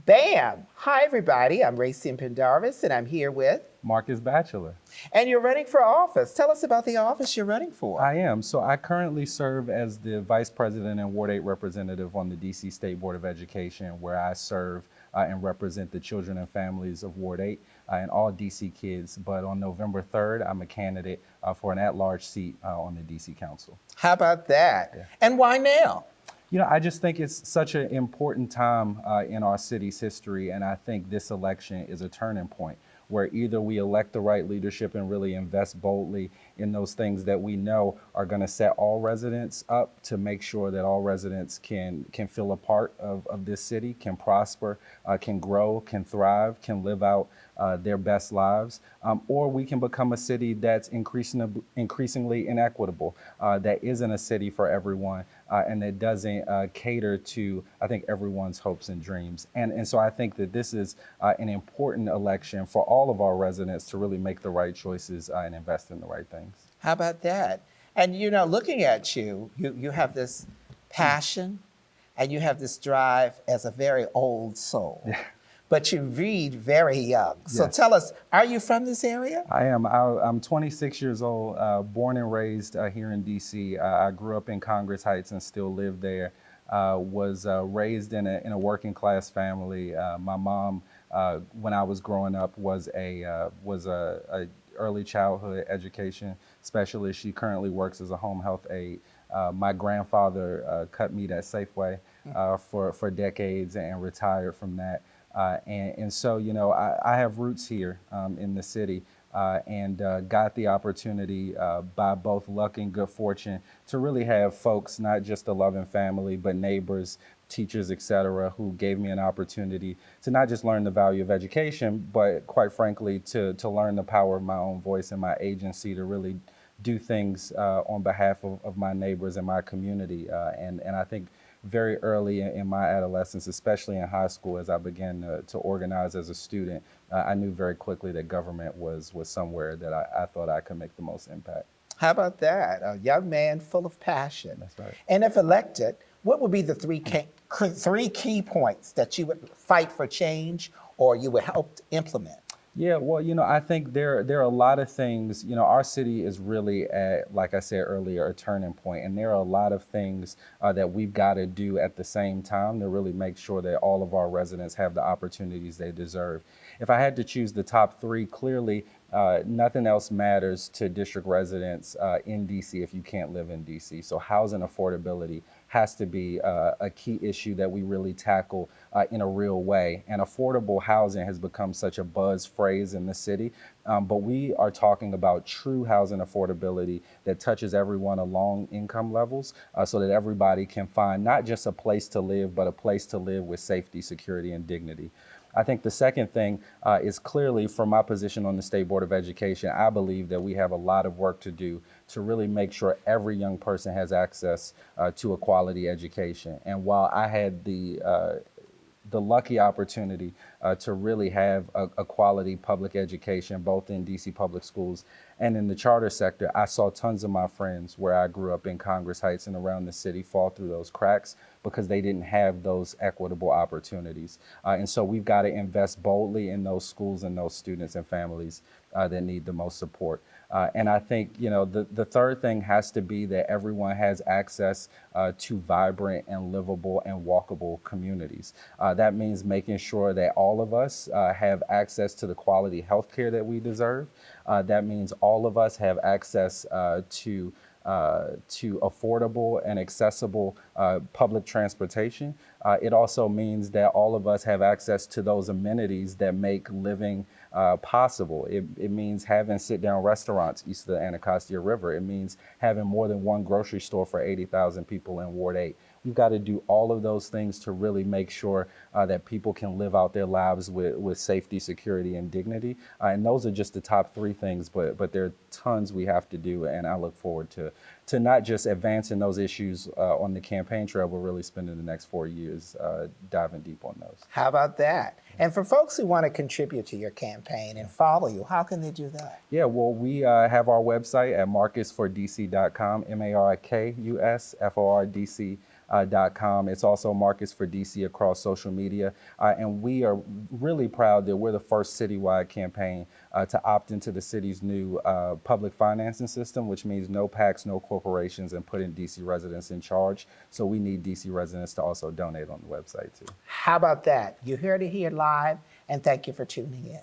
Bam! Hi, everybody. I'm Rayceen Pendarvis, and I'm here with Markus Batchelor. And you're running for office. Tell us about the office you're running for. I am. So I currently serve as the Vice President and Ward 8 representative on the DC State Board of Education, where I serve and represent the children and families of Ward 8 and all DC kids. But on November 3rd, I'm a candidate for an at-large seat on the DC Council. How about that? Yeah. And why now? You know, I just think it's such an important time in our city's history, and I think this election is a turning point where either we elect the right leadership and really invest boldly in those things that we know are going to set all residents up to make sure that all residents can feel a part of this city, can prosper, can grow, can thrive, can live out their best lives, or we can become a city that's increasingly inequitable, that isn't a city for everyone, and that doesn't cater to, I think, everyone's hopes and dreams. And so I think that this is an important election for all of our residents to really make the right choices and invest in the right things. How about that? And you know, looking at you, you have this passion and you have this drive as a very old soul. Yeah. But you read very young. So Yes. tell us, are you from this area? I am. I'm 26 years old, born and raised here in DC. I grew up in Congress Heights and still live there. Was raised in a working class family. My mom, when I was growing up, was a early childhood education specialist. She currently works as a home health aide. My grandfather cut meat at Safeway for decades and retired from that. And so, you know, I have roots here in the city and got the opportunity by both luck and good fortune to really have folks, not just a loving family, but neighbors, teachers, et cetera, who gave me an opportunity to not just learn the value of education, but quite frankly, to learn the power of my own voice and my agency to really do things on behalf of my neighbors and my community. And I think very early in my adolescence, especially in high school, as I began to organize as a student, I knew very quickly that government was somewhere that I thought I could make the most impact. How about that? A young man full of passion. That's right. And if elected, what would be the three key points that you would fight for change or you would help to implement? Yeah, well, you know, I think there are a lot of things. You know, our city is really at, like I said earlier, a turning point, and there are a lot of things that we've got to do at the same time to really make sure that all of our residents have the opportunities they deserve. If I had to choose the top three, clearly nothing else matters to district residents in DC if you can't live in DC. So housing affordability has to be a key issue that we really tackle in a real way. And affordable housing has become such a buzz phrase in the city, but we are talking about true housing affordability that touches everyone along income levels so that everybody can find not just a place to live, but a place to live with safety, security, and dignity. I think the second thing is clearly from my position on the State Board of Education, I believe that we have a lot of work to do to really make sure every young person has access to a quality education. And while I had the lucky opportunity to really have a quality public education, both in DC public schools and in the charter sector, I saw tons of my friends where I grew up in Congress Heights and around the city fall through those cracks because they didn't have those equitable opportunities. And so we've got to invest boldly in those schools and those students and families that need the most support. And I think, you know, the third thing has to be that everyone has access to vibrant and livable and walkable communities. That means making sure that all of us have access to the quality health care that we deserve. That means all of us have access to affordable and accessible public transportation. It also means that all of us have access to those amenities that make living possible. It means having sit-down restaurants east of the Anacostia River. It means having more than one grocery store for 80,000 people in Ward 8. We've got to do all of those things to really make sure that people can live out their lives with safety, security, and dignity. And those are just the top three things, but there are tons we have to do, and I look forward to not just advancing those issues on the campaign trail, but really spending the next 4 years diving deep on those. How about that? And for folks who want to contribute to your campaign and follow you, how can they do that? Yeah, well, we have our website at markusfordc.com, MarkusFordC. markusforDC.com. It's also Marcus for DC across social media. And we are really proud that we're the first citywide campaign to opt into the city's new public financing system, which means no PACs, no corporations, and putting DC residents in charge. So we need DC residents to also donate on the website too. How about that? You heard it here live, and thank you for tuning in.